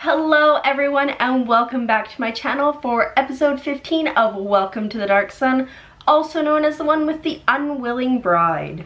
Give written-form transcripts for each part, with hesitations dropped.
Hello everyone and welcome back to my channel for episode 15 of Welcome to the Dark Sun, also known as the one with the unwilling bride.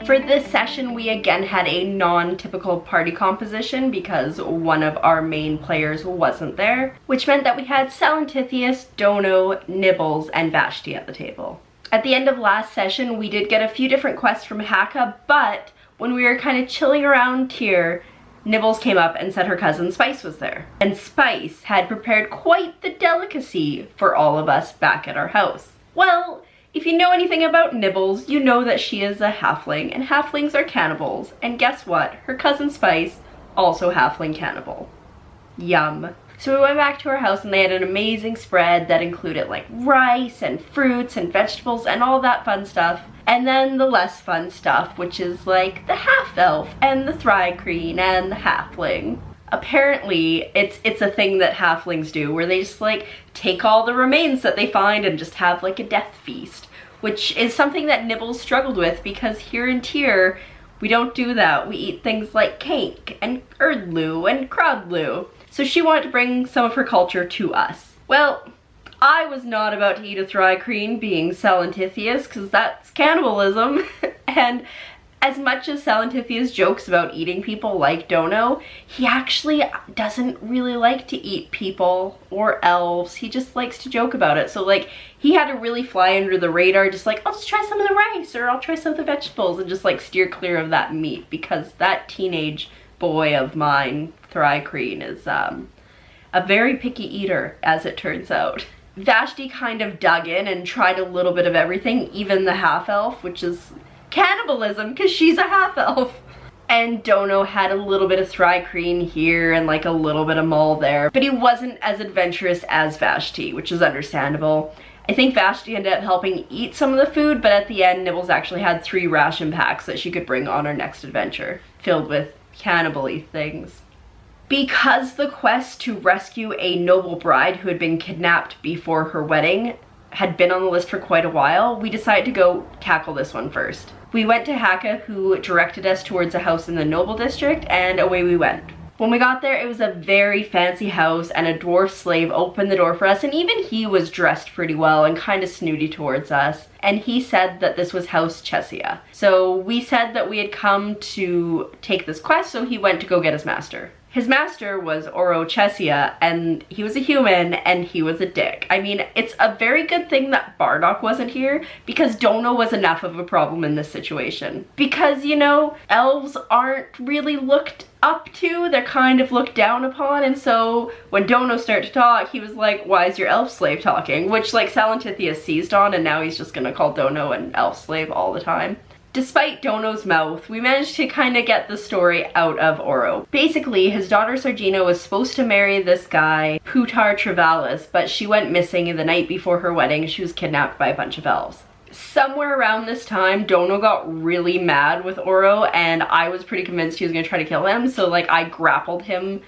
For this session, we again had a non-typical party composition because one of our main players wasn't there, which meant that we had Salantithius, Dono, Nibbles, and Vashti at the table. At the end of last session, we did get a few different quests from Haka, but when we were kind of chilling around here, Nibbles came up and said her cousin Spice was there. And Spice had prepared quite the delicacy for all of us back at our house. Well, if you know anything about Nibbles, you know that she is a halfling, and halflings are cannibals. And guess what? Her cousin Spice, also halfling cannibal. Yum. So we went back to our house and they had an amazing spread that included like rice and fruits and vegetables and all that fun stuff. And then the less fun stuff, which is like the half-elf and the thri-kreen and the halfling. Apparently, it's a thing that halflings do where they just like take all the remains that they find and just have like a death feast, which is something that Nibbles struggled with because here in Tyr, we don't do that. We eat things like cake and erdlu and crodlu. So she wanted to bring some of her culture to us. Well, I was not about to eat a thri-kreen being Salantithius because that's cannibalism. And as much as Salantithius jokes about eating people like Dono, he actually doesn't really like to eat people or elves. He just likes to joke about it. So like he had to really fly under the radar, just like, I'll just try some of the rice or I'll try some of the vegetables and just like steer clear of that meat because that teenage boy of mine, thri-kreen, is a very picky eater, as it turns out. Vashti kind of dug in and tried a little bit of everything, even the half-elf, which is cannibalism because she's a half-elf. And Dono had a little bit of thri-kreen here and like a little bit of mole there, but he wasn't as adventurous as Vashti, which is understandable. I think Vashti ended up helping eat some of the food, but at the end, Nibbles actually had 3 ration packs that she could bring on our next adventure, filled with cannibal-y things. Because the quest to rescue a noble bride who had been kidnapped before her wedding had been on the list for quite a while, we decided to go tackle this one first. We went to Haka, who directed us towards a house in the noble district, and away we went. When we got there, it was a very fancy house, and a dwarf slave opened the door for us, and even he was dressed pretty well and kind of snooty towards us. And he said that this was House Chesia. So we said that we had come to take this quest, so he went to go get his master. His master was Oro Chesia, and he was a human, and he was a dick. I mean, it's a very good thing that Bardock wasn't here, because Dono was enough of a problem in this situation. Because, you know, elves aren't really looked up to, they're kind of looked down upon, and so when Dono started to talk, he was like, why is your elf slave talking? Which, like, Salantithius seized on, and now he's just gonna call Dono an elf slave all the time. Despite Dono's mouth, we managed to kind of get the story out of Oro. Basically, his daughter Sargina was supposed to marry this guy, Putar Travalis, but she went missing the night before her wedding. She was kidnapped by a bunch of elves. Somewhere around this time, Dono got really mad with Oro, and I was pretty convinced he was going to try to kill him, so like I grappled him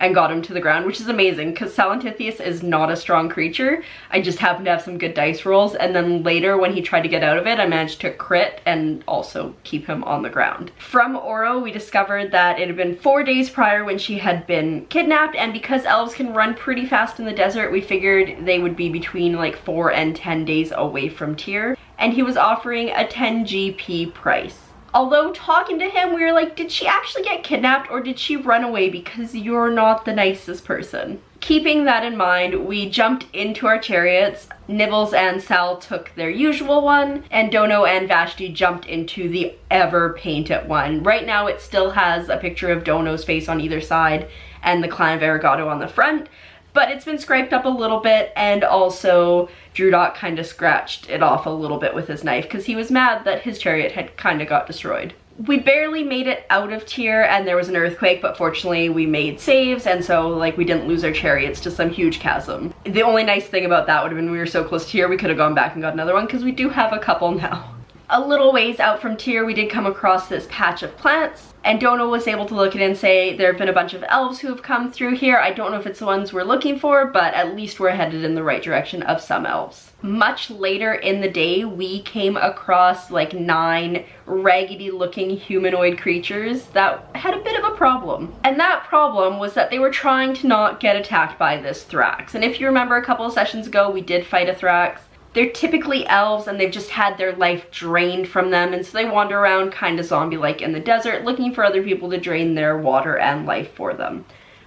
and got him to the ground, which is amazing because Salantithius is not a strong creature. I just happened to have some good dice rolls, and then later when he tried to get out of it, I managed to crit and also keep him on the ground. From Oro, we discovered that it had been 4 days prior when she had been kidnapped, and because elves can run pretty fast in the desert, we figured they would be between like 4 and 10 days away from Tyr, and he was offering a 10 GP price. Although talking to him, we were like, did she actually get kidnapped or did she run away because you're not the nicest person? Keeping that in mind, we jumped into our chariots. Nibbles and Sal took their usual one, and Dono and Vashti jumped into the ever-painted one. Right now it still has a picture of Dono's face on either side and the Clan of Arigato on the front, but it's been scraped up a little bit, and also Drudok kind of scratched it off a little bit with his knife because he was mad that his chariot had kind of got destroyed. We barely made it out of Tyr and there was an earthquake, but fortunately we made saves, and so like we didn't lose our chariots to some huge chasm. The only nice thing about that would have been we were so close to Tyr we could have gone back and got another one because we do have a couple now. A little ways out from Tyr, we did come across this patch of plants, and Dono was able to look at it and say there have been a bunch of elves who have come through here. I don't know if it's the ones we're looking for, but at least we're headed in the right direction of some elves. Much later in the day, we came across like 9 raggedy looking humanoid creatures that had a bit of a problem. And that problem was that they were trying to not get attacked by this Thrax. And if you remember a couple of sessions ago, we did fight a Thrax. They're typically elves and they've just had their life drained from them, and so they wander around kind of zombie-like in the desert looking for other people to drain their water and life for them.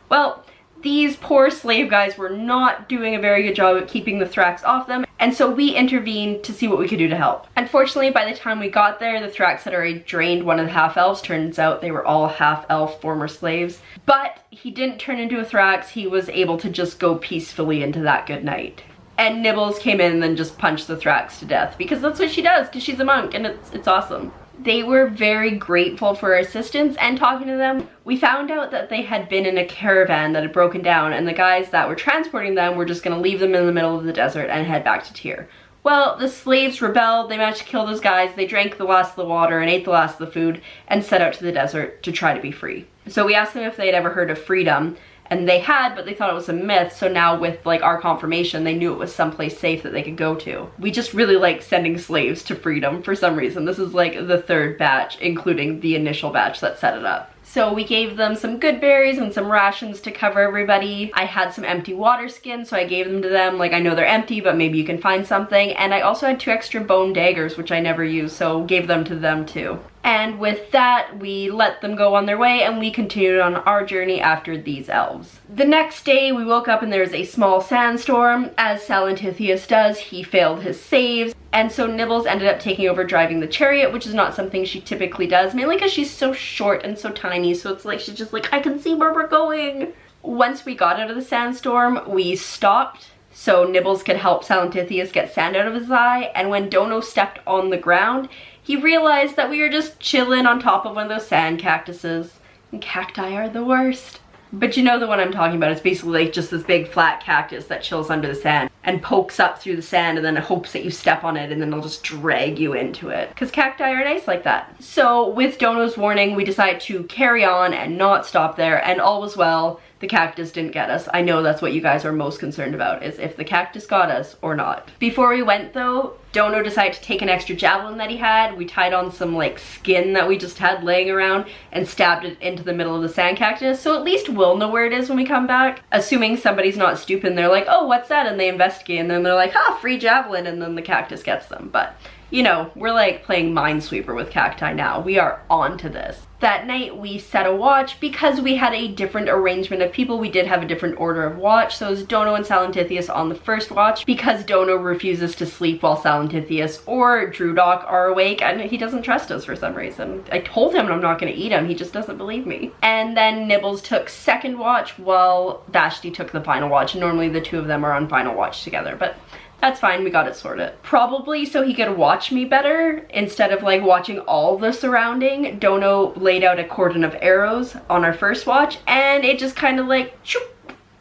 Well, these poor slave guys were not doing a very good job at keeping the Thrax off them, and so we intervened to see what we could do to help. Unfortunately, by the time we got there, the Thrax had already drained one of the half-elves. Turns out they were all half-elf former slaves. But he didn't turn into a Thrax. He was able to just go peacefully into that good night. And Nibbles came in and then just punched the Thrax to death, because that's what she does, because she's a monk, and it's awesome. They were very grateful for our assistance, and talking to them, we found out that they had been in a caravan that had broken down, and the guys that were transporting them were just going to leave them in the middle of the desert and head back to Tyr. Well, the slaves rebelled, they managed to kill those guys, they drank the last of the water and ate the last of the food, and set out to the desert to try to be free. So we asked them if they'd ever heard of freedom, and they had, but they thought it was a myth, so now with like our confirmation, they knew it was someplace safe that they could go to. We just really like sending slaves to freedom for some reason. This is like the 3rd batch, including the initial batch that set it up. So we gave them some good berries and some rations to cover everybody. I had some empty water skins, so I gave them to them. Like, I know they're empty, but maybe you can find something. And I also had 2 extra bone daggers, which I never used, so gave them to them too. And with that, we let them go on their way, and we continued on our journey after these elves. The next day, we woke up and there was a small sandstorm. As Salentithius does, he failed his saves. And so Nibbles ended up taking over driving the chariot, which is not something she typically does, mainly because she's so short and so tiny, so it's like she's just like, I can see where we're going. Once we got out of the sandstorm, we stopped so Nibbles could help Salentithius get sand out of his eye, and when Dono stepped on the ground, he realized that we were just chilling on top of one of those sand cactuses. And cacti are the worst. But you know the one I'm talking about. It's basically like just this big flat cactus that chills under the sand and pokes up through the sand, and then it hopes that you step on it and then it'll just drag you into it. Because cacti are nice like that. So with Dono's warning, we decided to carry on and not stop there, and all was well. The cactus didn't get us. I know that's what you guys are most concerned about, is if the cactus got us or not. Before we went though, Dono decided to take an extra javelin that he had. We tied on some like skin that we just had laying around and stabbed it into the middle of the sand cactus, so at least we'll know where it is when we come back. Assuming somebody's not stupid and they're like, oh, what's that? And they investigate, and then they're like, ah, free javelin, and then the cactus gets them. But you know, we're like playing Minesweeper with cacti now. We are on to this. That night we set a watch. Because we had a different arrangement of people, we did have a different order of watch. So it was Dono and Salentithius on the first watch, because Dono refuses to sleep while Salentithius or Drudok are awake, and he doesn't trust us for some reason. I told him I'm not gonna eat him, he just doesn't believe me. And then Nibbles took second watch while Vashti took the final watch. Normally the 2 of them are on final watch together, but that's fine, we got it sorted. Probably so he could watch me better, instead of like watching all the surrounding, Dono laid out a cordon of arrows on our first watch, and it just kind of like choop,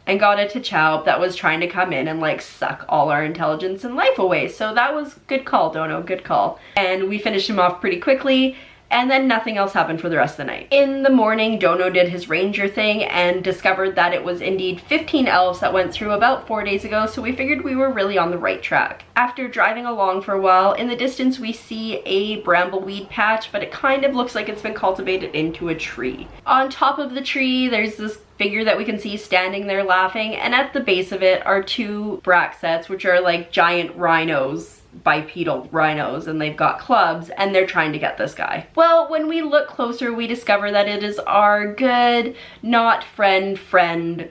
and got a T'Chau that was trying to come in and like suck all our intelligence and life away. So that was good call, Dono, good call. And we finished him off pretty quickly, and then nothing else happened for the rest of the night. In the morning, Dono did his ranger thing and discovered that it was indeed 15 elves that went through about 4 days ago, so we figured we were really on the right track. After driving along for a while, in the distance we see a brambleweed patch, but it kind of looks like it's been cultivated into a tree. On top of the tree, there's this figure that we can see standing there laughing, and at the base of it are 2 Braxets, which are like giant rhinos, bipedal rhinos, and they've got clubs, and they're trying to get this guy. Well, when we look closer, we discover that it is our good, not friend,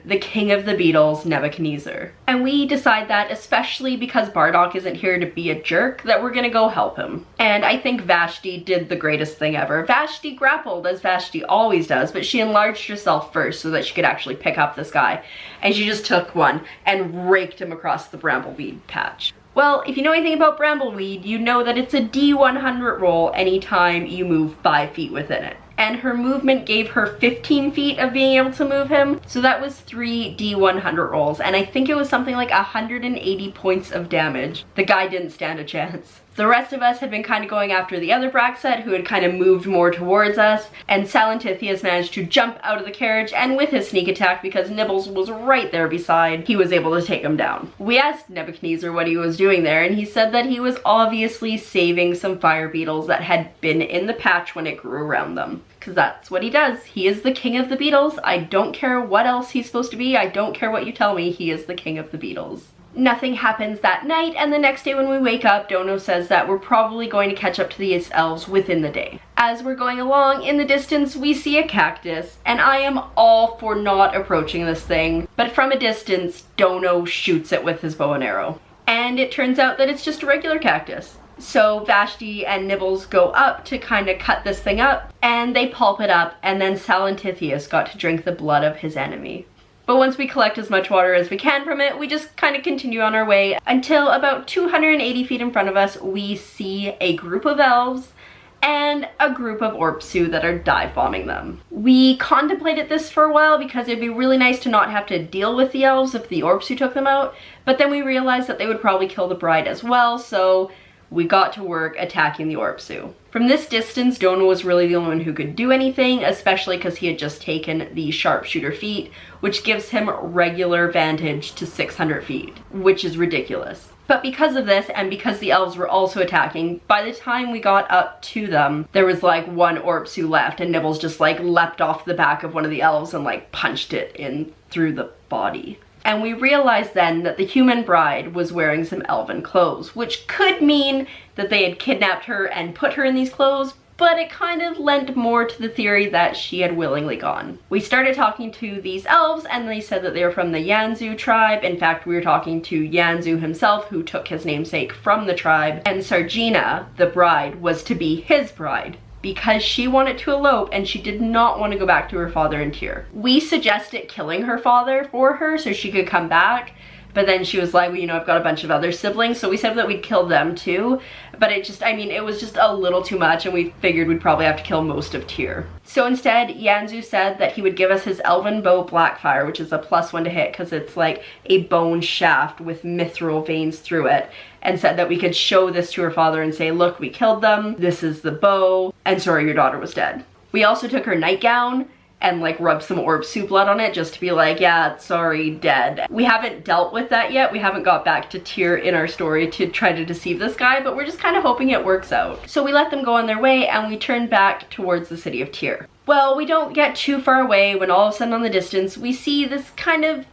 the king of the beetles, Nebuchadnezzar. And we decide that, especially because Bardock isn't here to be a jerk, that we're gonna go help him. And I think Vashti did the greatest thing ever. Vashti grappled, as Vashti always does, but she enlarged herself first so that she could actually pick up this guy. And she just took one and raked him across the brambleweed patch. Well, if you know anything about brambleweed, you know that it's a D100 roll anytime you move 5 feet within it. And her movement gave her 15 feet of being able to move him, so that was 3 D100 rolls, and I think it was something like 180 points of damage. The guy didn't stand a chance. The rest of us had been kind of going after the other Braxet, who had kind of moved more towards us, and Salentithius managed to jump out of the carriage, and with his sneak attack, because Nibbles was right there beside, he was able to take him down. We asked Nebuchadnezzar what he was doing there, and he said that he was obviously saving some fire beetles that had been in the patch when it grew around them. Because that's what he does. He is the king of the beetles. I don't care what else he's supposed to be. I don't care what you tell me. He is the king of the beetles. Nothing happens that night, and the next day when we wake up, Dono says that we're probably going to catch up to these elves within the day. As we're going along, in the distance, we see a cactus, and I am all for not approaching this thing, but from a distance, Dono shoots it with his bow and arrow. And it turns out that it's just a regular cactus. So Vashti and Nibbles go up to kind of cut this thing up, and they pulp it up, and then Salentithius got to drink the blood of his enemy. But once we collect as much water as we can from it, we just kind of continue on our way until about 280 feet in front of us, we see a group of elves and a group of Orpsu that are dive bombing them. We contemplated this for a while because it'd be really nice to not have to deal with the elves if the Orpsu took them out, but then we realized that they would probably kill the bride as well, so we got to work attacking the Orpsu. From this distance, Dono was really the only one who could do anything, especially because he had just taken the sharpshooter feat, which gives him regular vantage to 600 feet, which is ridiculous. But because of this, and because the elves were also attacking, by the time we got up to them, there was like one Orpsu left, and Nibbles just like leapt off the back of one of the elves and like punched it in through the body. And we realized then that the human bride was wearing some elven clothes, which could mean that they had kidnapped her and put her in these clothes, but it kind of lent more to the theory that she had willingly gone. We started talking to these elves, and they said that they were from the Yanzu tribe. In fact, we were talking to Yanzu himself, who took his namesake from the tribe, and Sargina, the bride, was to be his bride, because she wanted to elope and she did not want to go back to her father in Tyr. We suggested killing her father for her so she could come back, but then she was like, well, you know, I've got a bunch of other siblings, so we said that we'd kill them too. But it just, I mean, it was just a little too much, and we figured we'd probably have to kill most of Tyr. So instead, Yanzu said that he would give us his elven bow Blackfire, which is a +1 to hit because it's like a bone shaft with mithril veins through it, and said that we could show this to her father and say, look, we killed them, this is the bow, and sorry, your daughter was dead. We also took her nightgown and like rubbed some Orpsu blood on it just to be like, yeah, sorry, dead. We haven't dealt with that yet. We haven't got back to Tyr in our story to try to deceive this guy, but we're just kind of hoping it works out. So we let them go on their way, and we turned back towards the city of Tyr. Well, we don't get too far away when all of a sudden on the distance, we see this kind of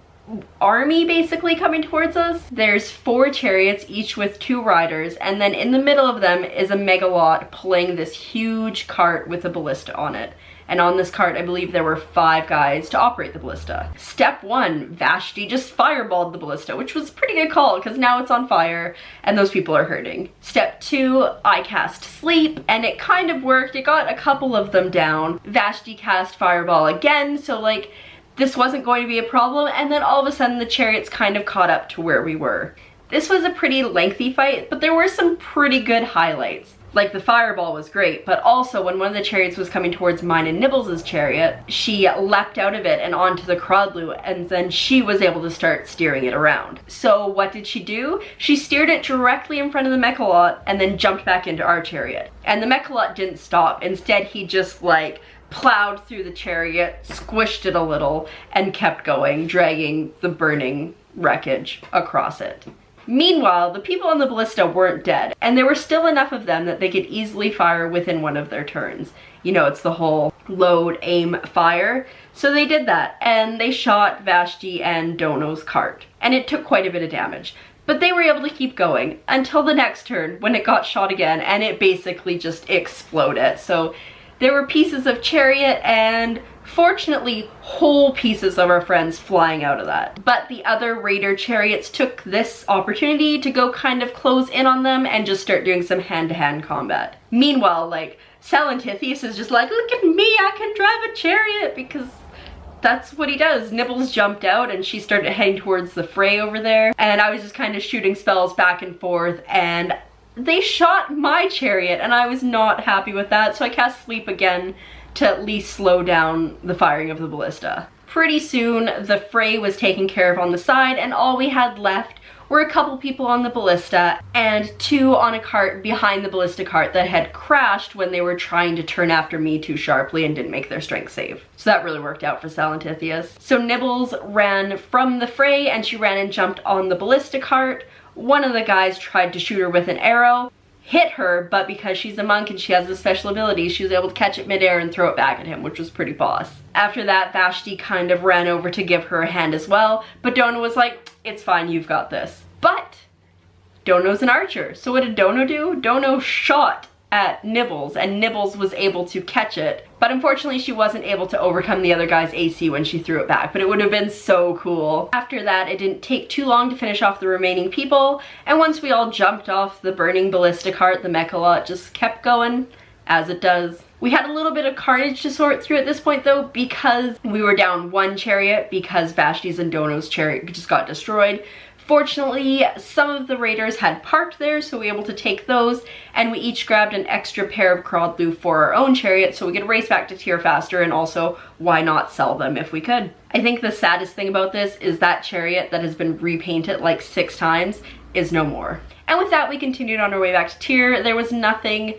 army basically coming towards us. There's 4 chariots, each with 2 riders, and then in the middle of them is a megalot pulling this huge cart with a ballista on it. And on this cart, I believe there were 5 guys to operate the ballista. Step 1, Vashti just fireballed the ballista, which was a pretty good call because now it's on fire and those people are hurting. Step 2, I cast sleep, and it kind of worked. It got a couple of them down. Vashti cast fireball again, so like this wasn't going to be a problem, and then all of a sudden the chariots kind of caught up to where we were. This was a pretty lengthy fight, but there were some pretty good highlights. Like the fireball was great, but also when one of the chariots was coming towards mine and Nibbles' chariot, she leapt out of it and onto the Crodlu, and then she was able to start steering it around. So what did she do? She steered it directly in front of the Mechalot and then jumped back into our chariot. And the Mechalot didn't stop. Instead, he just like plowed through the chariot, squished it a little, and kept going, dragging the burning wreckage across it. Meanwhile, the people on the ballista weren't dead, and there were still enough of them that they could easily fire within one of their turns. You know, it's the whole load, aim, fire. So they did that, and they shot Vashti and Dono's cart, and it took quite a bit of damage. But they were able to keep going until the next turn when it got shot again, and it basically just exploded. So there were pieces of chariot and fortunately whole pieces of our friends flying out of that. But the other raider chariots took this opportunity to go kind of close in on them and just start doing some hand-to-hand combat. Meanwhile, like, Salentithius is just like, look at me, I can drive a chariot, because that's what he does. Nibbles jumped out and she started heading towards the fray over there, and I was just kind of shooting spells back and forth, and they shot my chariot, and I was not happy with that, so I cast sleep again to at least slow down the firing of the ballista. Pretty soon, the fray was taken care of on the side, and all we had left were a couple people on the ballista and 2 on a cart behind the ballista cart that had crashed when they were trying to turn after me too sharply and didn't make their strength save. So that really worked out for Salentithius. So Nibbles ran from the fray and she ran and jumped on the ballista cart. One of the guys tried to shoot her with an arrow, hit her, but because she's a monk and she has the special ability, she was able to catch it midair and throw it back at him, which was pretty boss. After that, Vashti kind of ran over to give her a hand as well, but Dono was like, it's fine, you've got this. But Dono's an archer, so what did Dono do? Dono shot at Nibbles, and Nibbles was able to catch it, but unfortunately she wasn't able to overcome the other guy's AC when she threw it back, but it would have been so cool. After that, it didn't take too long to finish off the remaining people, and once we all jumped off the burning ballista cart, the Mechalot just kept going, as it does. We had a little bit of carnage to sort through at this point though, because we were down 1 chariot because Vashti's and Dono's chariot just got destroyed. Fortunately, some of the raiders had parked there, so we were able to take those, and we each grabbed an extra pair of Crawdlu for our own chariot so we could race back to Tyr faster, and also, why not sell them if we could? I think the saddest thing about this is that chariot that has been repainted like 6 times is no more. And with that, we continued on our way back to Tyr. There was nothing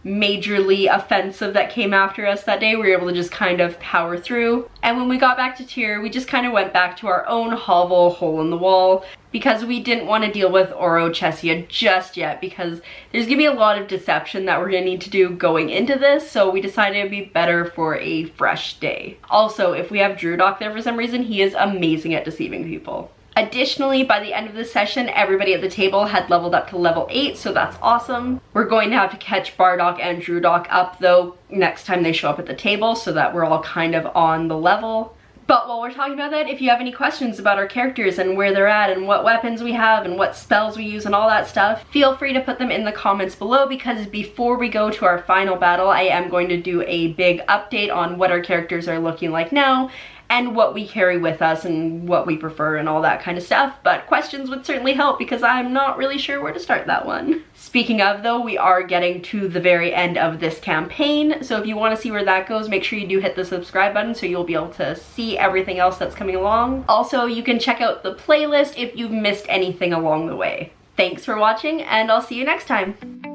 majorly offensive that came after us that day. We were able to just kind of power through. And when we got back to Tyr, we just kind of went back to our own hovel hole in the wall because we didn't want to deal with Orochesia just yet, because there's gonna be a lot of deception that we're gonna need to do going into this, so we decided it'd be better for a fresh day. Also, if we have Drudok there for some reason, he is amazing at deceiving people. Additionally, by the end of the session, everybody at the table had leveled up to level 8, so that's awesome. We're going to have to catch Bardock and Drudok up though next time they show up at the table so that we're all kind of on the level. But while we're talking about that, if you have any questions about our characters and where they're at and what weapons we have and what spells we use and all that stuff, feel free to put them in the comments below, because before we go to our final battle, I am going to do a big update on what our characters are looking like now and what we carry with us and what we prefer and all that kind of stuff. But questions would certainly help because I'm not really sure where to start that one. Speaking of though, we are getting to the very end of this campaign, so if you want to see where that goes, make sure you do hit the subscribe button so you'll be able to see everything else that's coming along. Also, you can check out the playlist if you've missed anything along the way. Thanks for watching, and I'll see you next time.